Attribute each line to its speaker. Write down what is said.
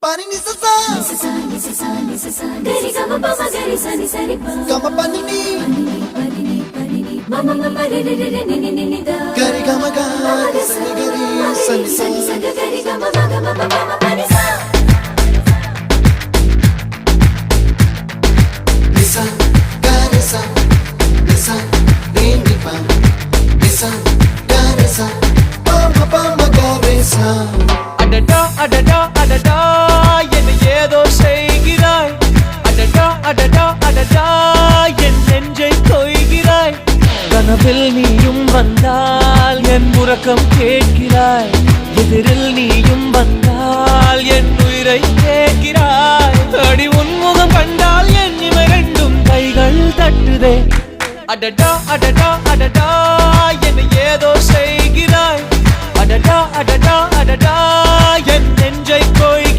Speaker 1: Pani ni sa sa gari ga ma pa ma gari sa ni sa ri pa ga ma pa ni ma ma ma ma re re re ni ni ni da gari ga ma ga sa ni gari sa ni sa gari ga ma ga ma pa ma pa ni sa ni sa gari sa re ni pa ni sa gari sa pa ma gari sa
Speaker 2: adada adada adada என்ன ஏதோ செய்கிறாய் adada adada adada என் நெஞ்சை கொய்கிறாய் கனவில் நீயும் வந்தால் என் உறக்கம் கேட்கிறாய் எதிரில் நீயும் வந்தால் என் உயிரை கேட்கிறாய் அடி உன்முகம் கண்டால் என் இமை ரெண்டும் கைகள் தட்டுதே adada adada adada என்ன ஏதோ செய்கிறாய் adada adada adada என் நெஞ்சை